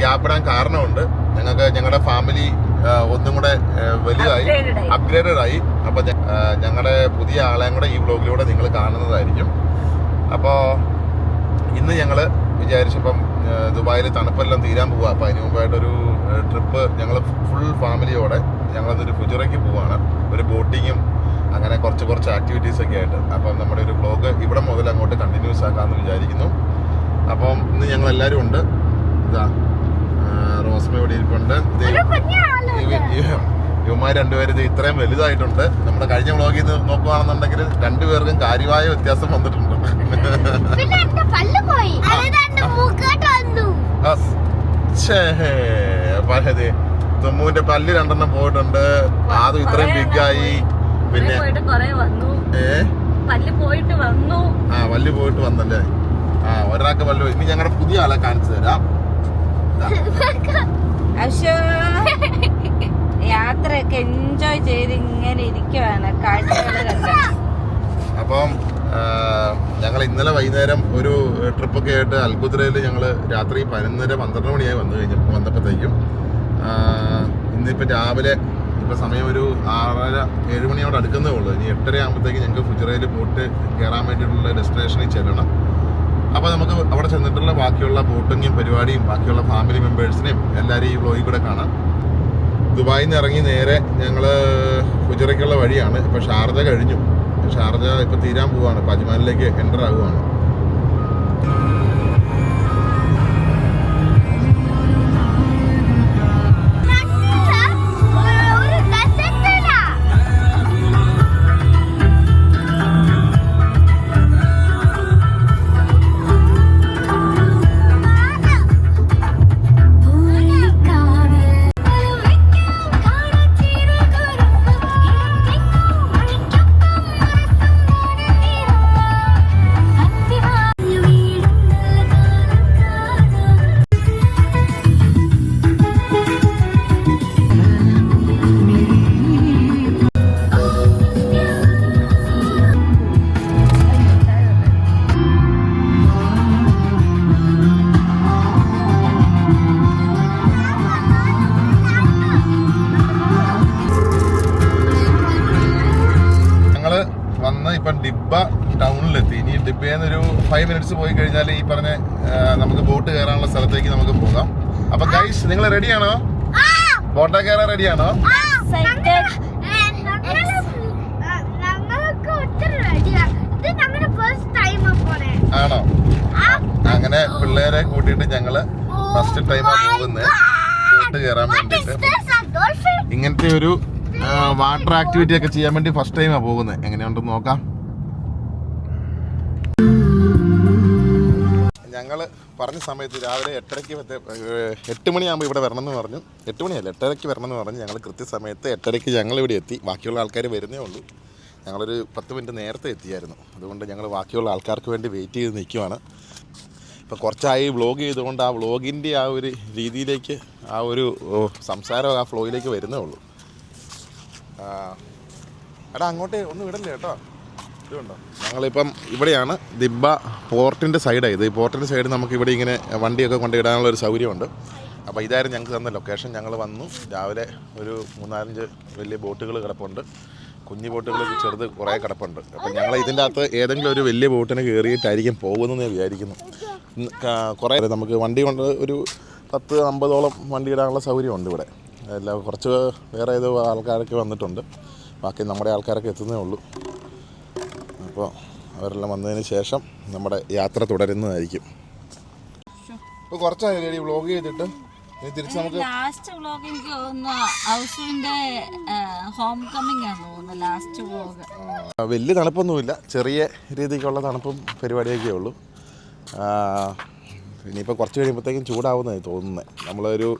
ഗ്യാപ്പിടാൻ കാരണമുണ്ട്. ഞങ്ങളുടെ ഫാമിലി ഒന്നും കൂടെ വലുതായി, അപ്ഗ്രേഡഡ് ആയി. അപ്പൊ ഞങ്ങളുടെ പുതിയ ആളെയും കൂടെ ഈ വ്ലോഗിലൂടെ നിങ്ങൾ കാണുന്നതായിരിക്കും. അപ്പോൾ ഇന്ന് ഞങ്ങൾ വിചാരിച്ചപ്പം ദുബായിൽ തണുപ്പെല്ലാം തീരാൻ പോവുക. അപ്പോൾ അതിന് മുമ്പായിട്ടൊരു ട്രിപ്പ് ഞങ്ങൾ ഫുൾ ഫാമിലിയോടെ ഞങ്ങളതൊരു ഫുജറയ്ക്ക് പോവുകയാണ്. ഒരു ബോട്ടിങ്ങും അങ്ങനെ കുറച്ച് ആക്ടിവിറ്റീസൊക്കെ ആയിട്ട്. അപ്പം നമ്മുടെ ഒരു വ്ലോഗ് ഇവിടെ മുതൽ അങ്ങോട്ട് കണ്ടിന്യൂസ് ആക്കാമെന്ന് വിചാരിക്കുന്നു. അപ്പം ഇന്ന് ഞങ്ങളെല്ലാവരും ഉണ്ട്. ഇതാ റോസ്മ ഇവിടെ ഇരിപ്പുണ്ട്. ഇവന്മാർ രണ്ടുപേരും ഇത് ഇത്രയും വലുതായിട്ടുണ്ട്. നമ്മുടെ കഴിഞ്ഞ വ്ലോഗിൽ നിന്ന് നോക്കുകയാണെന്നുണ്ടെങ്കിൽ രണ്ടുപേർക്കും കാര്യമായ വ്യത്യാസം വന്നിട്ടുണ്ട്. തുമ്മുവിന്റെ പല്ല് രണ്ടെണ്ണം പോയിട്ടുണ്ട്. അതും ഇത്രയും ബിഗായി. പിന്നെ പല്ല് പോയിട്ട് വന്നല്ലേ. ഒരാൾക്ക് പല്ല് പോയി. ഇനി ഞങ്ങളുടെ പുതിയ ആളെ കാണിച്ചു തരാം. യാത്രയൊക്കെ എൻജോയ് ചെയ്ത് ഇങ്ങനെ ഇരിക്കുവാണ് കാഴ്ചകൾ കണ്ട്. അപ്പം ഞങ്ങൾ ഇന്നലെ വൈകുന്നേരം ഒരു ട്രിപ്പൊക്കെ ആയിട്ട് അൽകുദ്രയിൽ ഞങ്ങൾ രാത്രി 11-12 മണിയായി വന്നപ്പോഴത്തേക്കും ഇന്നിപ്പോൾ രാവിലെ ഇപ്പോൾ സമയം ഒരു 6-7 മണിയോട് അടുക്കുന്നേ ഉള്ളൂ. ഇനി 8:30 ആകുമ്പോഴത്തേക്ക് ഞങ്ങൾക്ക് ഫുജറയിൽ ബോട്ട് കയറാൻ വേണ്ടിയിട്ടുള്ള ഡെസ്റ്റിനേഷനിൽ ചെല്ലണം. അപ്പോൾ നമുക്ക് അവിടെ ചെന്നിട്ടുള്ള ബാക്കിയുള്ള ബോട്ടിങ്ങും പരിപാടിയും ബാക്കിയുള്ള ഫാമിലി മെമ്പേഴ്സിനെയും എല്ലാവരെയും ഈ വ്ലോഗിൽ കൂടെ കാണാം. ദുബായിൽ നിന്ന് ഇറങ്ങി നേരെ ഞങ്ങൾ ഫുജറയ്ക്കുള്ള വഴിയാണ്. ഇപ്പോൾ ഷാർജ കഴിഞ്ഞു. ഷാർജ ഇപ്പോൾ തീരാൻ പോവുകയാണ്. ഇപ്പോൾ അജ്മാനിലേക്ക് എൻ്റർ ആകുവാണ്. ഡിബ്ബ ടൗണിലെത്തി. ഇനി ഡിബ്ബയെന്നൊരു 5 മിനിറ്റ്സ് പോയി കഴിഞ്ഞാൽ ഈ പറഞ്ഞ നമുക്ക് ബോട്ട് കയറാനുള്ള സ്ഥലത്തേക്ക് നമുക്ക് പോകാം. അപ്പൊ ഗൈസ്, നിങ്ങൾ റെഡിയാണോ? ബോട്ടേ കയറാൻ റെഡിയാണോ? ആണോ? അങ്ങനെ പിള്ളേരെ കൂട്ടിയിട്ട് ഞങ്ങള് ഫസ്റ്റ് ടൈമാണ് പോകുന്നത് ബോട്ട് കയറാൻ വേണ്ടിട്ട്. ഇങ്ങനത്തെ ഒരു വാട്ടർ ആക്ടിവിറ്റി ഒക്കെ ചെയ്യാൻ വേണ്ടി ഫസ്റ്റ് ടൈമാണ് പോകുന്നത്. എങ്ങനെയുണ്ടെന്ന് നോക്കാം. ഞങ്ങൾ പറഞ്ഞ സമയത്ത് രാവിലെ 8 മണിയാകുമ്പോൾ ഇവിടെ വരണമെന്ന് പറഞ്ഞു. 8 മണിയല്ല, 8:30 വരണമെന്ന് പറഞ്ഞ് ഞങ്ങൾ കൃത്യസമയത്ത് 8:30 ഞങ്ങളിവിടെ എത്തി. ബാക്കിയുള്ള ആൾക്കാർ വരുന്നേ ഉള്ളൂ. ഞങ്ങളൊരു 10 മിനിറ്റ് നേരത്തെ എത്തിയായിരുന്നു. അതുകൊണ്ട് ഞങ്ങൾ ബാക്കിയുള്ള ആൾക്കാർക്ക് വേണ്ടി വെയിറ്റ് ചെയ്ത് നിൽക്കുവാണ്. ഇപ്പോൾ കുറച്ചായി വ്ളോഗ് ചെയ്തുകൊണ്ട് ആ വ്ളോഗിൻ്റെ ആ ഒരു രീതിയിലേക്ക് ആ ഒരു സംസാരം ആ ഫ്ലോയിലേക്ക് വരുന്നേ ഉള്ളൂ. എടാ അങ്ങോട്ട് ഒന്നും വിടല്ലേ കേട്ടോ. ഇതുണ്ടോ, ഞങ്ങളിപ്പം ഇവിടെയാണ് ദിബ്ബ പോർട്ടിൻ്റെ സൈഡായത്. ഈ പോർട്ടിൻ്റെ സൈഡ് നമുക്ക് ഇവിടെ ഇങ്ങനെ വണ്ടിയൊക്കെ കൊണ്ടിടാനുള്ള ഒരു സൗകര്യമുണ്ട്. അപ്പോൾ ഇതായിരുന്നു ഞങ്ങൾക്ക് തന്ന ലൊക്കേഷൻ. ഞങ്ങൾ വന്നു. രാവിലെ ഒരു 3-4 വലിയ ബോട്ടുകൾ കിടപ്പുണ്ട്. കുഞ്ഞു ബോട്ടുകൾ ചെറുത് കുറേ കിടപ്പുണ്ട്. അപ്പം ഞങ്ങൾ ഇതിൻ്റെ അകത്ത് ഏതെങ്കിലും ഒരു വലിയ ബോട്ടിന് കയറിയിട്ടായിരിക്കും പോകുന്നതെന്ന് ഞാൻ വിചാരിക്കുന്നു. കുറേ നമുക്ക് വണ്ടി കൊണ്ട് ഒരു 10-50ഓളം വണ്ടി ഇടാനുള്ള സൗകര്യമുണ്ട് ഇവിടെ. എല്ലാം കുറച്ച് വേറെ ഏതോ ആൾക്കാരൊക്കെ വന്നിട്ടുണ്ട്. ബാക്കി നമ്മുടെ ആൾക്കാരൊക്കെ എത്തുന്നേ ഉള്ളൂ. അപ്പോൾ അവരെല്ലാം വന്നതിന് ശേഷം നമ്മുടെ യാത്ര തുടരുന്നതായിരിക്കും. ഇപ്പോൾ കുറച്ചായി വ്ളോഗ് ചെയ്തിട്ട് തിരിച്ച് നമുക്ക് ലാസ്റ്റ് വ്ളോഗ് എനിക്ക് തോന്നുന്നു ഔസുവിന്റെ ഹോം കമ്മിങ് ആണ് തോന്നുന്നു ലാസ്റ്റ് വ്ളോഗ്. വലിയ തണുപ്പൊന്നുമില്ല, ചെറിയ രീതിക്കുള്ള തണുപ്പും പരിപാടിയൊക്കെ ഉള്ളൂ. ഇനിയിപ്പോൾ കുറച്ച് കഴിയുമ്പോഴത്തേക്കും ചൂടാവുന്നതായി തോന്നുന്നത്. നമ്മളൊരു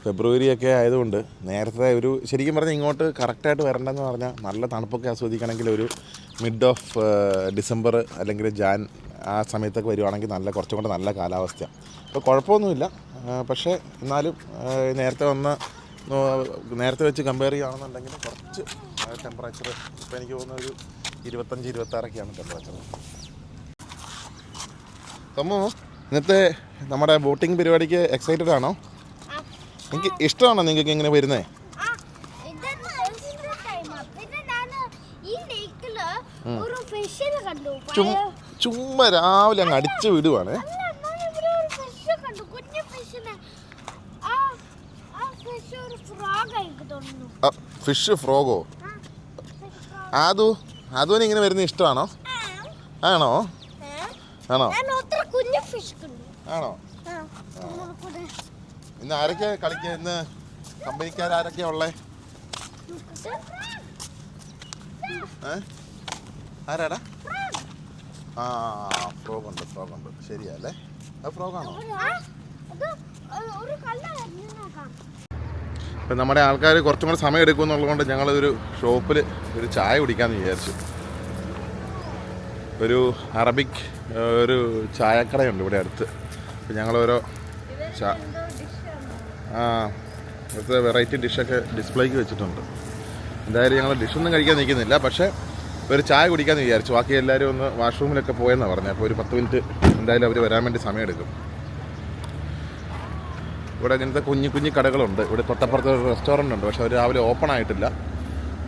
ഫെബ്രുവരിയൊക്കെ ആയതുകൊണ്ട് നേരത്തെ ഒരു ശരിക്കും പറഞ്ഞാൽ ഇങ്ങോട്ട് കറക്റ്റായിട്ട് വരണ്ടെന്ന് പറഞ്ഞാൽ നല്ല തണുപ്പൊക്കെ ആസ്വദിക്കണമെങ്കിൽ ഒരു മിഡ് ഓഫ് ഡിസംബർ അല്ലെങ്കിൽ ജാൻ ആ സമയത്തൊക്കെ വരുവാണെങ്കിൽ കുറച്ചും കൂടെ നല്ല കാലാവസ്ഥയാണ്. ഇപ്പോൾ കുഴപ്പമൊന്നുമില്ല. പക്ഷേ എന്നാലും നേരത്തെ വെച്ച് കമ്പയർ ചെയ്യുകയാണെന്നുണ്ടെങ്കിൽ കുറച്ച് ടെമ്പറേച്ചർ ഇപ്പോൾ എനിക്ക് തോന്നുന്ന ഒരു 25-26ഒക്കെയാണ് ടെമ്പറേച്ചർ. തമ്മു, ഇന്നത്തെ നമ്മുടെ ബോട്ടിംഗ് പരിപാടിക്ക് എക്സൈറ്റഡ് ആണോ? എനിക്ക് ഇഷ്ടമാണോ നിങ്ങൾക്ക് ഇങ്ങനെ വരുന്നേ? ചുമ്മാ രാവിലെ അങ്ങ് അടിച്ചു വിടുവാണ്. ഫിഷ് ഫ്രോഗോ? അതുവിന് ഇങ്ങനെ വരുന്ന ഇഷ്ടമാണോ? ആണോ ആണോ ആണോ? ഇന്ന് ആരൊക്കെ കളിക്കുക? ഇന്ന് കമ്പനിക്കാരൊക്കെയാ ഉള്ളേ? ആരാടാ? ആ ഫ്രോഗുണ്ട്. ശരിയല്ലേ? അത് ഫ്രോഗാണോ? ഇപ്പം നമ്മുടെ ആൾക്കാർ കുറച്ചും കൂടെ സമയം എടുക്കുമെന്നുള്ളതുകൊണ്ട് ഞങ്ങളൊരു ഷോപ്പിൽ ഒരു ചായ കുടിക്കാമെന്ന് വിചാരിച്ചു. ഒരു അറബിക് ഒരു ചായക്കടയുണ്ട് ഇവിടെ അടുത്ത്. അപ്പം ഞങ്ങളോരോ ഇവിടുത്തെ വെറൈറ്റി ഡിഷൊക്കെ ഡിസ്പ്ലേക്ക് വെച്ചിട്ടുണ്ട്. എന്തായാലും ഞങ്ങൾ ഡിഷൊന്നും കഴിക്കാൻ നിൽക്കുന്നില്ല, പക്ഷേ ഒരു ചായ കുടിക്കാമെന്ന് വിചാരിച്ചു. ബാക്കി എല്ലാവരും ഒന്ന് വാഷ്റൂമിലൊക്കെ പോയെന്നാണ് പറഞ്ഞത്. അപ്പോൾ ഒരു 10 മിനിറ്റ് എന്തായാലും അവർ വരാൻ വേണ്ടി സമയമെടുക്കും. ഇവിടെ ഇങ്ങനത്തെ കുഞ്ഞു കടകളുണ്ട്. ഇവിടെ തൊട്ടപ്പുറത്ത് ഒരു റെസ്റ്റോറൻ്റ് ഉണ്ട്, പക്ഷേ അവർ രാവിലെ ഓപ്പൺ ആയിട്ടില്ല.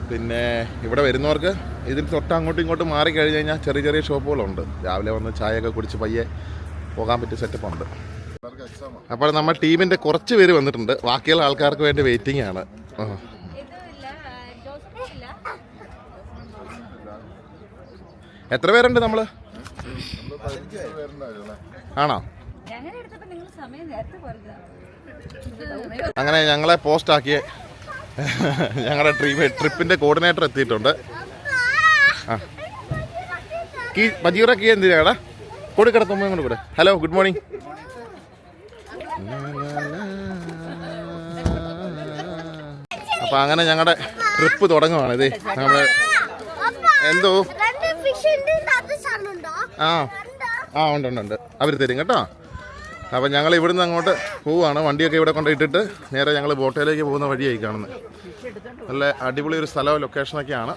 പിന്നെ ഇവിടെ വരുന്നവർക്ക് ഇതിൽ തൊട്ട് അങ്ങോട്ടും ഇങ്ങോട്ടും മാറിക്കഴിഞ്ഞ് കഴിഞ്ഞാൽ ചെറിയ ഷോപ്പുകളുണ്ട്. രാവിലെ വന്ന് ചായയൊക്കെ കുടിച്ച് പയ്യെ പോകാൻ പറ്റിയ സെറ്റപ്പുണ്ട്. അപ്പോൾ നമ്മുടെ ടീമിൻ്റെ കുറച്ച് പേര് വന്നിട്ടുണ്ട്. ബാക്കിയുള്ള ആൾക്കാർക്ക് വേണ്ടി വെയിറ്റിംഗ് ആണ്. എത്ര പേരുണ്ട് നമ്മൾ? ആണോ? അങ്ങനെ ഞങ്ങളെ പോസ്റ്റാക്കിയ ഞങ്ങളുടെ ട്രിപ്പിൻ്റെ കോർഡിനേറ്റർ എത്തിയിട്ടുണ്ട്. മജീറ കീ എന്തിനാടാ? കൊടുക്കട തുമ്മ കൊണ്ട് കൂടെ. Hello, good morning. അപ്പം അങ്ങനെ ഞങ്ങളുടെ ട്രിപ്പ് തുടങ്ങുവാണ്. ഇത് നമ്മൾ എന്തോ ഉണ്ട് അവർ തരും കേട്ടോ. അപ്പം ഞങ്ങൾ ഇവിടുന്ന് അങ്ങോട്ട് പോവുകയാണ്. വണ്ടിയൊക്കെ ഇവിടെ കൊണ്ടിട്ടിട്ട് നേരെ ഞങ്ങൾ ബോട്ടയിലേക്ക് പോകുന്ന വഴിയായി കാണുന്നത്. നല്ല അടിപൊളി ഒരു സ്ഥലവും ലൊക്കേഷനൊക്കെയാണ്.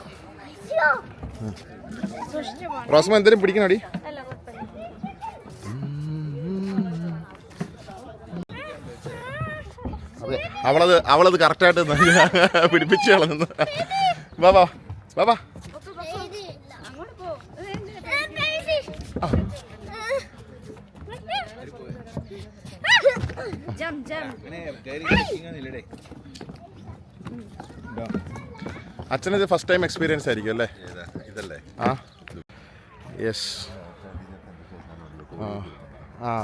റോസ്മ എന്തെങ്കിലും പിടിക്കണടി? അതെ, അവളത് കറക്റ്റായിട്ട് പിടിപ്പിച്ച് കളഞ്ഞു. ബാബാ അച്ഛനത് ഫസ്റ്റ് ടൈം എക്സ്പീരിയൻസ് ആയിരിക്കും അല്ലേ? ഇതല്ലേ? യെസ്.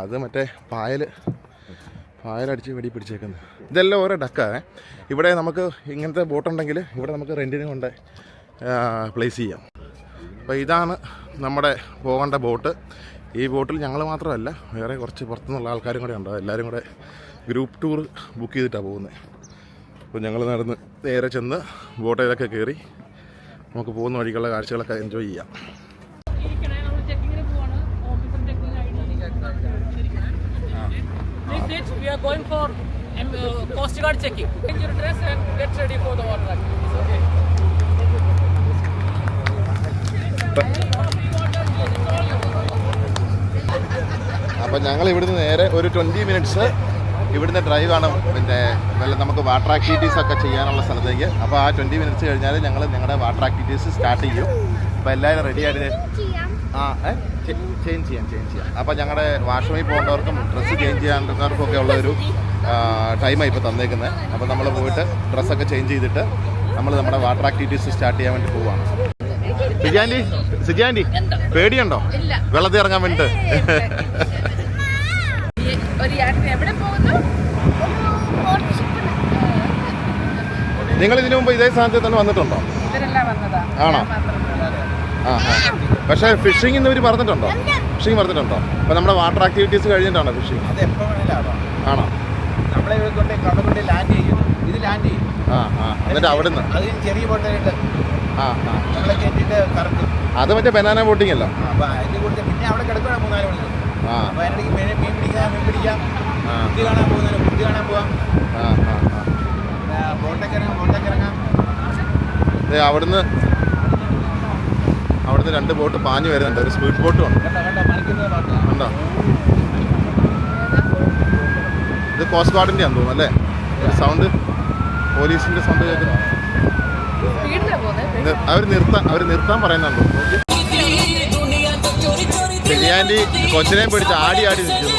അത് മറ്റേ പായലടിച്ച് വെടി പിടിച്ചേക്കുന്നത്. ഇതെല്ലാം ഓരോ ഡക്കാണ്. ഇവിടെ നമുക്ക് ഇങ്ങനത്തെ ബോട്ടുണ്ടെങ്കിൽ ഇവിടെ നമുക്ക് റെൻറ്റിന് കൊണ്ട് പ്ലേസ് ചെയ്യാം. അപ്പോൾ ഇതാണ് നമ്മുടെ പോകേണ്ട ബോട്ട്. ഈ ബോട്ടിൽ ഞങ്ങൾ മാത്രമല്ല, വേറെ കുറച്ച് പുറത്തുനിന്നുള്ള ആൾക്കാരും കൂടെ ഉണ്ട്. എല്ലാവരും കൂടെ ഗ്രൂപ്പ് ടൂർ ബുക്ക് ചെയ്തിട്ടാണ് പോകുന്നത്. അപ്പോൾ ഞങ്ങൾ നടന്ന് നേരെ ചെന്ന് ബോട്ടിലൊക്കെ കയറി നമുക്ക് പോകുന്ന വഴിക്കുള്ള കാഴ്ചകളൊക്കെ എൻജോയ് ചെയ്യാം. We are going for Coast Guard checking. Change your dress and get ready for the water activities. Okay. അപ്പം ഞങ്ങൾ ഇവിടുന്ന് നേരെ ഒരു 20 മിനിറ്റ്സ് ഇവിടുന്ന് ഡ്രൈവാണ്. പിന്നെ നല്ല നമുക്ക് വാട്ടർ ആക്ടിവിറ്റീസ് ഒക്കെ ചെയ്യാനുള്ള സ്ഥലത്തേക്ക്. അപ്പോൾ ആ 20 മിനിറ്റ്സ് കഴിഞ്ഞാൽ ഞങ്ങൾ ഞങ്ങളുടെ വാട്ടർ ആക്ടിവിറ്റീസ് സ്റ്റാർട്ട് ചെയ്യും. അപ്പോൾ എല്ലാവരും റെഡി ആയിട്ട് ചേഞ്ച് ചെയ്യാം. അപ്പോൾ ഞങ്ങളുടെ വാഷ്റൂമിൽ പോകേണ്ടവർക്കും ഡ്രസ്സ് ചേഞ്ച് ചെയ്യാണ്ടവർക്കും ഒക്കെ ഉള്ള ഒരു ടൈമാണ് ഇപ്പോൾ തന്നേക്കുന്നത്. അപ്പോൾ നമ്മൾ പോയിട്ട് ഡ്രസ്സൊക്കെ ചേഞ്ച് ചെയ്തിട്ട് നമ്മൾ നമ്മുടെ വാട്ടർ ആക്ടിവിറ്റീസ് സ്റ്റാർട്ട് ചെയ്യാൻ വേണ്ടി പോവുകയാണ്. സിജാൻറ്റി പേടിയുണ്ടോ വെള്ളത്തിൽ ഇറങ്ങാൻ വേണ്ടിയിട്ട്? നിങ്ങൾ ഇതിനു മുമ്പ് ഇതേ സ്ഥാനത്ത് തന്നെ വന്നിട്ടുണ്ടോ? ആണോ? പക്ഷേ ഫിഷിംഗ് ഇന്ന് ഇവർ പറഞ്ഞിട്ടുണ്ടോ? ഫിഷിംഗ് പറഞ്ഞിട്ടുണ്ടോ? അപ്പോൾ നമ്മുടെ വാട്ടർ ആക്ടിവിറ്റീസ് കഴിഞ്ഞിട്ടാണോ ഫിഷിംഗ്? ആണോ? എന്നിട്ട് അവിടുന്ന് അത് മറ്റേ ബനാന ബോട്ടിംഗ് അല്ലോ. അവിടുന്ന് 2 ബോട്ട് പാഞ്ഞു വരുന്നുണ്ട്. ഒരു സ്പീഡ് ബോട്ടും ഉണ്ട്. ഉണ്ടോ? ഇത് കോസ്റ്റ് ഗാർഡിൻ്റെ ആണെന്ന് തോന്നുന്നു അല്ലേ? സൗണ്ട്, പോലീസിൻ്റെ സൗണ്ട് കേൾക്കുന്നു. അവർ നിർത്താൻ പറയുന്നുണ്ടോ? ബിരിയാണി കൊച്ചിനെ പിടിച്ച് ആടി നിൽക്കുന്നു.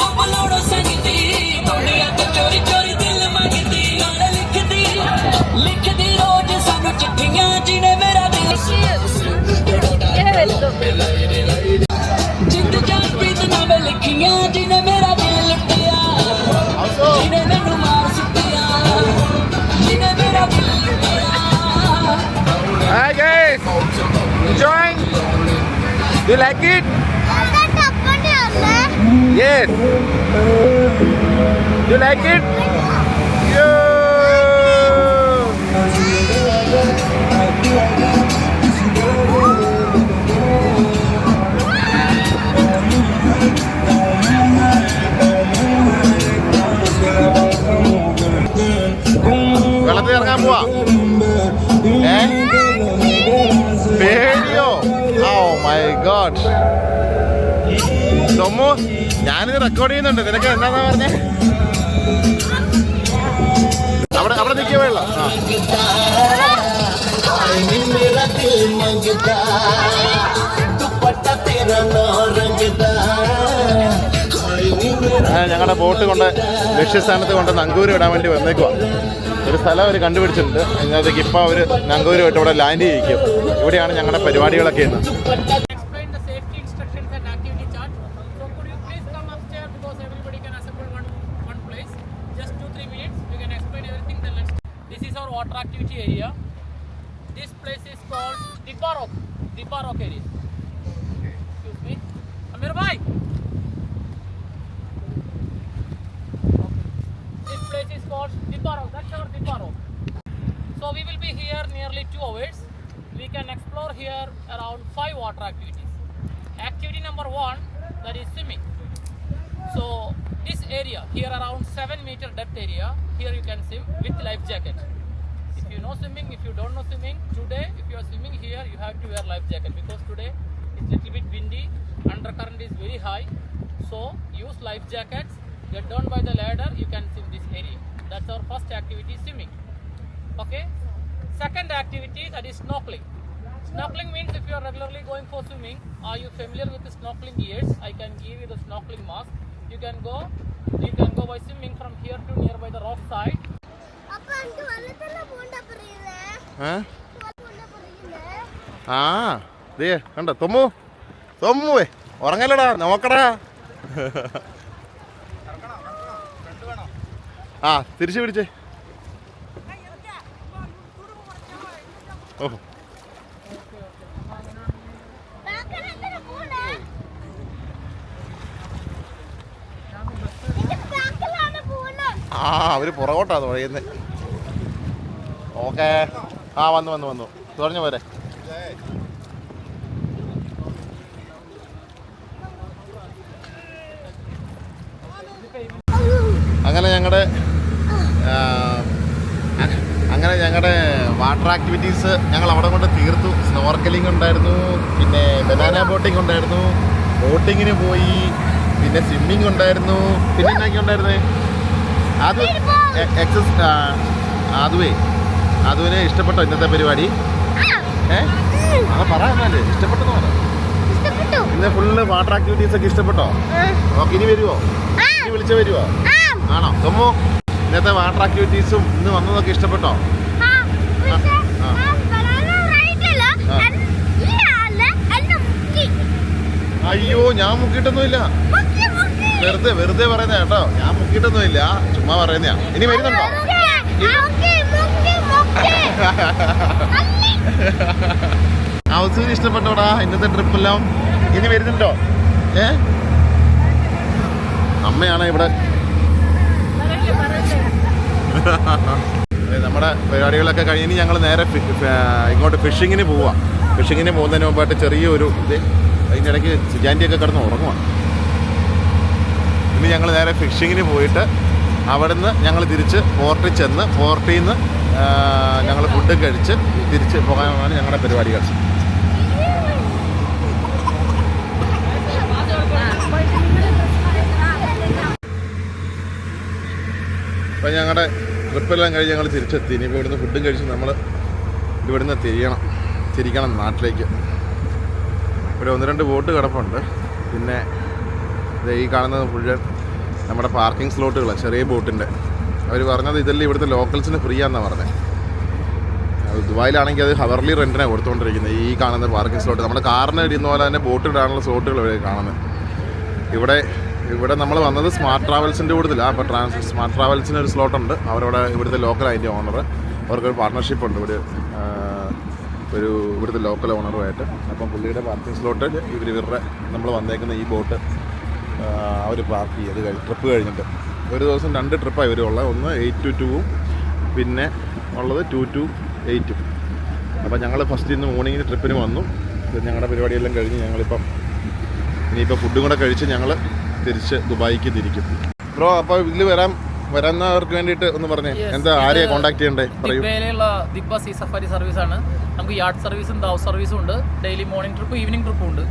Hi guys, enjoying? Do you like it? Yes. Do you like it? Yeah. വെള്ളത്തിൽ ഇറങ്ങാൻ പോവാ. പേടിയോ? Oh my God. സൊമ്മു, ഞാനിത് റെക്കോർഡ് ചെയ്യുന്നുണ്ട്. നിനക്ക് എന്താന്നാ പറഞ്ഞേ? അവിടെ നിൽക്കുക വെള്ളം. ഞങ്ങളുടെ ബോട്ട് കൊണ്ട് ലക്ഷ്യസ്ഥാനത്ത് കൊണ്ട് നങ്കൂര് ഇടാൻ വേണ്ടി വന്നേക്കുവാ. ഒരു സ്ഥലം അവർ കണ്ടുപിടിച്ചിട്ടുണ്ട്. അതിനകത്തേക്ക് ഇപ്പോൾ അവർ നങ്കൂരുമായിട്ട് ഇവിടെ ലാൻഡ് ചെയ്യിക്കും. ഇവിടെയാണ് ഞങ്ങളുടെ പരിപാടികളൊക്കെ ഇന്ന്. Water activity area. This place is called Dibba Rock area. Excuse me, Amir bhai. This place is called Dibba Rock. That's our Dibba Rock. So we will be here nearly 2 hours. We can explore here around 5 water activities. Activity number 1, that is swimming. So this area here around 7-meter depth area. Here you can swim with life jacket. If you know swimming, if you don't know swimming, today if you are swimming here, you have to wear life jacket because today it's little bit windy, undercurrent is very high. So use life jackets. Get down by the ladder, you can swim this area. That's our first activity, swimming. Okay. Second activity, that is snorkeling. Snorkeling means if you are regularly going for swimming, are you familiar with the snorkeling gears? I can give you the snorkeling mask. You can go by swimming from here to nearby the rock side. ആ ദേ കണ്ടോ തൊമ്മുവേ ഉറങ്ങല്ലടാ, നോക്കടാ. ആ തിരിച്ചു പിടിച്ചേ. ഓഹോ, ആ അവര് പുറകോട്ടാ തുഴയുന്നത്. Okay, ആ വന്നു തുറഞ്ഞു പോരെ. അങ്ങനെ ഞങ്ങളുടെ വാട്ടർ ആക്ടിവിറ്റീസ് ഞങ്ങൾ അവിടെ കൊണ്ട് തീർത്തു. സ്നോർക്കലിംഗ് ഉണ്ടായിരുന്നു, പിന്നെ ബനാന ബോട്ടിംഗ് ഉണ്ടായിരുന്നു, ബോട്ടിങ്ങിന് പോയി, പിന്നെ സ്വിമ്മിങ് ഉണ്ടായിരുന്നു, പിന്നെ എന്നൊക്കെ ഉണ്ടായിരുന്നേ. അത് അതുവിനെ ഇഷ്ടപ്പെട്ടോ ഇന്നത്തെ പരിപാടി? അത് പറയാന്നല്ലേ, ഇഷ്ടപ്പെട്ടെന്ന് പറ. ഇന്ന് ഫുള്ള് വാട്ടർ ആക്ടിവിറ്റീസ് ഒക്കെ ഇഷ്ടപ്പെട്ടോ? ഓക്കെ, ഇനി വരുവോ? ഇനി വിളിച്ചു വരുവോ? ആണോ തൊമ്മു? ഇന്നത്തെ വാട്ടർ ആക്ടിവിറ്റീസും ഇന്ന് വന്നതൊക്കെ ഇഷ്ടപ്പെട്ടോ? അയ്യോ, ഞാൻ മുക്കിയിട്ടൊന്നുമില്ല. വെറുതെ പറയുന്ന കേട്ടോ, ഞാൻ മുക്കിയിട്ടൊന്നുമില്ല, ചുമ്മാ പറയുന്നയാ. ഇനി വരുന്നുണ്ടോ? അവസൂരി ഇഷ്ടപ്പെട്ടോടാ ഇന്നത്തെ ട്രിപ്പെല്ലാം? ഇനി വരുന്നുണ്ടോ? അമ്മയാണ് ഇവിടെ. നമ്മുടെ പരിപാടികളൊക്കെ കഴിഞ്ഞ് ഞങ്ങൾ നേരെ ഇങ്ങോട്ട് ഫിഷിങ്ങിന് പോവാം. ഫിഷിങ്ങിന് പോകുന്നതിന് മുമ്പായിട്ട് ചെറിയൊരു ഇത്, അതിൻ്റെ ഇടയ്ക്ക് സിജാൻറ്റിയൊക്കെ കിടന്ന് ഉറങ്ങുവാണ്. ഇനി ഞങ്ങൾ നേരെ ഫിഷിങ്ങിന് പോയിട്ട് അവിടുന്ന് ഞങ്ങൾ തിരിച്ച് പോർട്ടിൽ ചെന്ന് പോർട്ടിൽ നിന്ന് ഞങ്ങൾ ഫുഡ് കഴിച്ച് തിരിച്ച് പോകാനാണ് ഞങ്ങളുടെ പരിപാടികൾ. അപ്പം ഞങ്ങളുടെ ട്രിപ്പെല്ലാം കഴിഞ്ഞ് ഞങ്ങൾ തിരിച്ചെത്തി. ഇനിയിപ്പോൾ ഇവിടുന്ന് ഫുഡും കഴിച്ച് നമ്മൾ ഇവിടുന്ന് തിരിക്കണം നാട്ടിലേക്ക്. ഇവിടെ 1-2 ബോട്ട് കിടപ്പുണ്ട്. പിന്നെ ഈ കാണുന്നത് മുഴുവൻ നമ്മുടെ പാർക്കിംഗ് സ്ലോട്ടുകൾ, ചെറിയ ബോട്ടിൻ്റെ. അവർ പറഞ്ഞത് ഇതെല്ലാം ഇവിടുത്തെ ലോക്കൽസിന് ഫ്രീ ആണെന്നാണ് പറഞ്ഞത്. ദുബായിലാണെങ്കിൽ അത് ഹവർലി റെൻറ്റിനാണ് കൊടുത്തുകൊണ്ടിരിക്കുന്നത്. ഈ കാണുന്ന പാർക്കിംഗ് സ്ലോട്ട് നമ്മുടെ കാറിന് ഇടുന്ന പോലെ തന്നെ ബോട്ട് ഇടാനുള്ള സ്ലോട്ടുകൾ ഇവിടെ കാണുന്നത്. ഇവിടെ നമ്മൾ വന്നത് സ്മാർട്ട് ട്രാവൽസിൻ്റെ കൂടുതലാണ്. അപ്പോൾ സ്മാർട്ട് ട്രാവൽസിന് ഒരു സ്ലോട്ടുണ്ട്. അവരവിടെ ഇവിടുത്തെ ലോക്കൽ അതിൻ്റെ ഓണർ, അവർക്കൊരു പാർട്ട്ണർഷിപ്പ് ഉണ്ട് ഇവിടുത്തെ ലോക്കൽ ഓണറുമായിട്ട്. അപ്പം പുള്ളിയുടെ പാർക്കിംഗ് സ്ലോട്ട് ഇവരുടെ നമ്മൾ വന്നേക്കുന്ന ഈ ബോട്ട് അവർ പാർക്ക് ചെയ്യും. അത് ട്രിപ്പ് കഴിഞ്ഞിട്ട് ഒരു ദിവസം 2 ട്രിപ്പാണ് ഇവരുള്ളത്. ഒന്ന് 8 to 2 പിന്നെ ഉള്ളത് 2 to 8. അപ്പോൾ ഞങ്ങൾ ഫസ്റ്റ് ഇന്ന് മോർണിംഗിന് ട്രിപ്പിന് വന്നു. ഞങ്ങളുടെ പരിപാടിയെല്ലാം കഴിഞ്ഞ് ഞങ്ങളിപ്പം ഇനിയിപ്പോൾ ഫുഡും കൂടെ കഴിച്ച് ഞങ്ങൾ തിരിച്ച് ദുബായിക്ക് തിരിക്കും. ബ്രോ, അപ്പോൾ ഇതിൽ വരുന്നവർക്ക് വേണ്ടിയിട്ട് ഒന്ന് പറഞ്ഞേ, എന്താ ആരെയാണ് കോൺടാക്ട് ചെയ്യണ്ടേ? പറയൂ. ദിബ്ബയിലുള്ള ദിബ്ബ സീ സഫാരി സർവീസാണ്. നമുക്ക് യാർഡ് സർവീസും ഹൗസ് സർവീസും ഉണ്ട്. ഡെയിലി മോർണിംഗ് ട്രിപ്പ്, ഈവനിങ് ട്രിപ്പും ഉണ്ട്.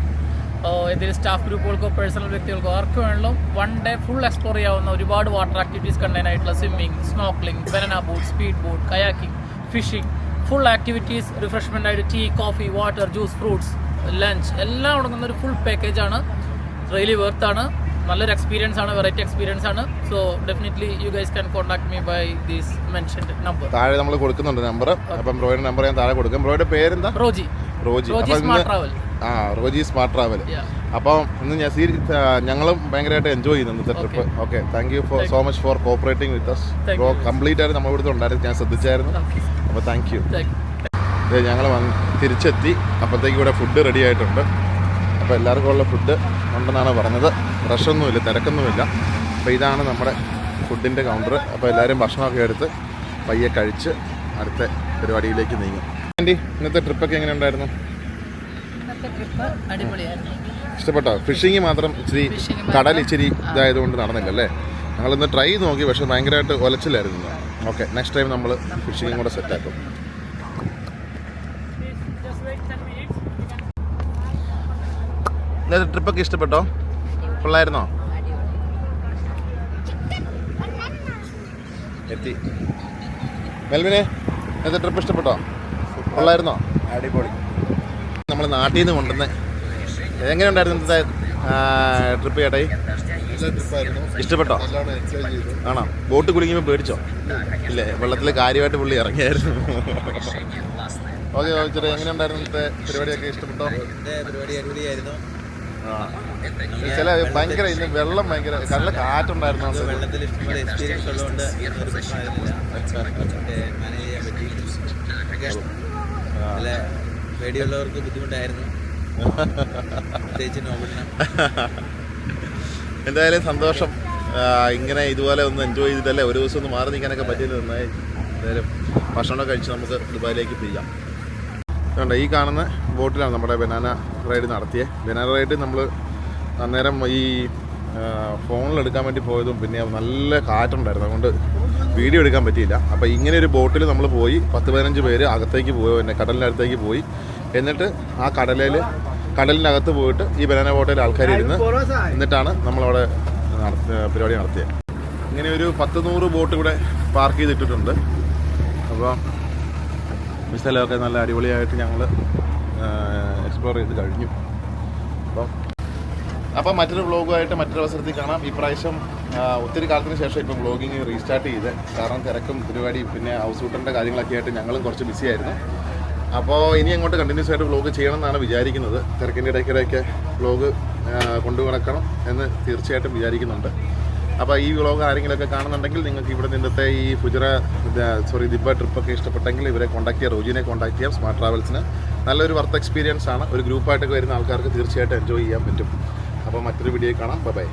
എന്തെങ്കിലും സ്റ്റാഫ് ഗ്രൂപ്പുകൾക്കോ പേഴ്സണൽ വ്യക്തികൾക്കോ ആർക്ക് വേണമെങ്കിലും 1 day ഫുൾ എക്സ്പ്ലോർ ചെയ്യാവുന്ന ഒരുപാട് വാട്ടർ ആക്ടിവിറ്റീസ് കണ്ടെയ്നായിട്ടുള്ള swimming, snorkelling, banana boat, speed boat, kayaking, fishing, full activities, refreshment ആയിട്ട് tea, coffee, water, juice, fruits, lunch എല്ലാം അടങ്ങുന്ന ഒരു ഫുൾ പാക്കേജാണ്. റിയലി വർത്ത് ആണ്. നല്ലൊരു എക്സ്പീരിയൻസ് ആണ്, വെറൈറ്റി എക്സ്പീരിയൻസ് ആണ്. So definitely you guys can contact me by these mentioned number. താഴെ നമ്മൾ കൊടുക്കുന്നുണ്ട് നമ്പർ. അപ്പം ബ്രോയുടെ നമ്പർ ഞാൻ താഴെ കൊടുക്കാം. ബ്രോയുടെ പേരെന്താ? Roji smart travel. Roji smart travel. അപ്പം ഇന്ന് ഞങ്ങളും ഭയങ്കരമായിട്ട് എൻജോയ് ചെയ്യുന്നു ഇന്നത്തെ trip. Okay, thank you so much for cooperating with us. Bro complete ആയിട്ട് നമ്മൾ ഇവിടുത്തെ ഉണ്ടായിരുന്നു, ഞാൻ ശ്രദ്ധിച്ചായിരുന്നു. അപ്പോൾ താങ്ക് യു. ഞങ്ങൾ തിരിച്ചെത്തി. അപ്പോഴത്തേക്ക് ഇവിടെ ഫുഡ് റെഡി ആയിട്ടുണ്ട്. അപ്പോൾ എല്ലാവർക്കും ഉള്ള ഫുഡ് ഉണ്ടെന്നാണ് പറഞ്ഞത്. റഷൊന്നുമില്ല, തിരക്കൊന്നുമില്ല. അപ്പോൾ ഇതാണ് നമ്മുടെ ഫുഡിൻ്റെ കൗണ്ടർ. അപ്പോൾ എല്ലാവരും ഭക്ഷണമൊക്കെ എടുത്ത് പയ്യെ കഴിച്ച് അടുത്ത പരിപാടിയിലേക്ക് നീങ്ങും. ആൻറ്റി, ഇന്നത്തെ ട്രിപ്പൊക്കെ എങ്ങനെ ഉണ്ടായിരുന്നു? ഇഷ്ടപ്പെട്ടോ? ഫിഷിങ് മാത്രം ഇച്ചിരി കടൽ ഇച്ചിരി ഇതായതുകൊണ്ട് നടന്നില്ലല്ലേ? ഞങ്ങളിന്ന് ട്രൈ ചെയ്ത് നോക്കി, പക്ഷേ ഭയങ്കരമായിട്ട് ഒലച്ചിലായിരുന്നു. ഓക്കെ, നെക്സ്റ്റ് ടൈം നമ്മൾ ഫിഷിങ്ങും കൂടെ സെറ്റാക്കും. ഇന്നത്തെ ട്രിപ്പൊക്കെ ഇഷ്ടപ്പെട്ടോ? കൊള്ളായിരുന്നോ? എത്തി. മെൽവിനെ, ഇന്നത്തെ ട്രിപ്പ് ഇഷ്ടപ്പെട്ടോ? കൊള്ളായിരുന്നോ? അടിപൊളി. നമ്മൾ നാട്ടിൽ നിന്ന് കൊണ്ടുവന്ന് എങ്ങനെ ഉണ്ടായിരുന്നു ഇന്നത്തെ ട്രിപ്പ് ചേട്ടായി? ഇഷ്ടപ്പെട്ടോ? ആണോ? ബോട്ട് കുലുങ്ങിയപ്പോൾ പേടിച്ചോ? ഇല്ലേ, വെള്ളത്തിൽ കാര്യമായിട്ട് പുള്ളി ഇറങ്ങിയായിരുന്നു. ഓക്കെ ചേട്ടാ, എങ്ങനെ ഉണ്ടായിരുന്നു ഇന്നത്തെ പരിപാടിയൊക്കെ? ഇഷ്ടപ്പെട്ടോ? പരിപാടി അടിപൊളിയായിരുന്നു. ചില ഭയങ്കര ഇന്ന് വെള്ളം ഭയങ്കര നല്ല കാറ്റുണ്ടായിരുന്നു. വെള്ളത്തിൽ ഇഷ്ടംപോലെ എക്സ്പീരിയൻസ് ഉള്ളതുകൊണ്ട് ഒരു പ്രശ്നമായിരുന്നില്ല. മാനേജ് ചെയ്യാൻ പറ്റി. നല്ല പേടിയുള്ളവർക്ക് ബുദ്ധിമുട്ടായിരുന്നു, പ്രത്യേകിച്ച് നോബലിന്. എന്തായാലും സന്തോഷം. ഇങ്ങനെ ഇതുപോലെ ഒന്ന് എൻജോയ് ചെയ്തിട്ടല്ലേ ഒരു ദിവസം ഒന്ന് മാറി നിൽക്കാനൊക്കെ പറ്റിയത് നന്നായി. എന്തായാലും ഭക്ഷണം കഴിച്ച് നമുക്ക് ദുബായിലേക്ക് തിരിയാം. അതുകൊണ്ട് ഈ കാണുന്ന ബോട്ടിലാണ് നമ്മുടെ ബനാന റൈഡ് നടത്തിയത്. ബനാന റൈഡ് നമ്മൾ അന്നേരം ഈ ഫോണിലെടുക്കാൻ വേണ്ടി പോയതും പിന്നെ നല്ല കാറ്റുണ്ടായിരുന്നു, അതുകൊണ്ട് വീഡിയോ എടുക്കാൻ പറ്റിയില്ല. അപ്പോൾ ഇങ്ങനെ ഒരു ബോട്ടിൽ നമ്മൾ പോയി 10-15 പേര് അകത്തേക്ക് പോയി, പിന്നെ കടലിനടുത്തേക്ക് പോയി. എന്നിട്ട് ആ കടലിനകത്ത് പോയിട്ട് ഈ ബനാന ബോട്ടിൽ ആൾക്കാർ എന്നിട്ടാണ് നമ്മളവിടെ പരിപാടി നടത്തിയത്. ഇങ്ങനെ ഒരു 10-100 ബോട്ട് ഇവിടെ പാർക്ക് ചെയ്തിട്ടിട്ടുണ്ട്. അപ്പോൾ ഈ സ്ഥലമൊക്കെ നല്ല അടിപൊളിയായിട്ട് ഞങ്ങൾ എക്സ്പ്ലോർ ചെയ്ത് കഴിഞ്ഞു. അപ്പം മറ്റൊരു വ്ളോഗുമായിട്ട് മറ്റൊരു അവസരത്തിൽ കാണാം. ഈ പ്രാവശ്യം ഒത്തിരി കാലത്തിന് ശേഷം ഇപ്പോൾ വ്ളോഗിങ് റീസ്റ്റാർട്ട് ചെയ്ത്, കാരണം തിരക്കും പരിപാടി പിന്നെ ഹൗസ് ഷൂട്ടറിൻ്റെ കാര്യങ്ങളൊക്കെ ആയിട്ട് ഞങ്ങളും കുറച്ച് ബിസി ആയിരുന്നു. അപ്പോൾ ഇനി അങ്ങോട്ട് കണ്ടിന്യൂസ് ആയിട്ട് വ്ളോഗ് ചെയ്യണം എന്നാണ് വിചാരിക്കുന്നത്. തിരക്കിൻ്റെ ഇടയ്ക്കിടയ്ക്ക് വ്ളോഗ് കൊണ്ടുനടക്കണം എന്ന് തീർച്ചയായിട്ടും വിചാരിക്കുന്നുണ്ട്. അപ്പോൾ ഈ വ്ളോഗ് ആരെങ്കിലുമൊക്കെ കാണുന്നുണ്ടെങ്കിൽ നിങ്ങൾക്ക് ഇവിടെ നിന്നത്തെ ഈ ദിബ്ബ ട്രിപ്പൊക്കെ ഇഷ്ടപ്പെട്ടെങ്കിൽ ഇവരെ കോൺടാക്ട് ചെയ്യാം, റോജിനെ കോൺടാക്ട് ചെയ്യാം. സ്മാർട്ട് ട്രാവൽസിന് നല്ലൊരു വർത്ത് എക്സ്പീരിയൻസ് ആണ്. ഒരു ഗ്രൂപ്പായിട്ടൊക്കെ വരുന്ന ആൾക്കാർക്ക് തീർച്ചയായിട്ടും എൻജോയ് ചെയ്യാൻ പറ്റും. അപ്പോൾ മറ്റൊരു വീഡിയോ കാണാം. ബൈ.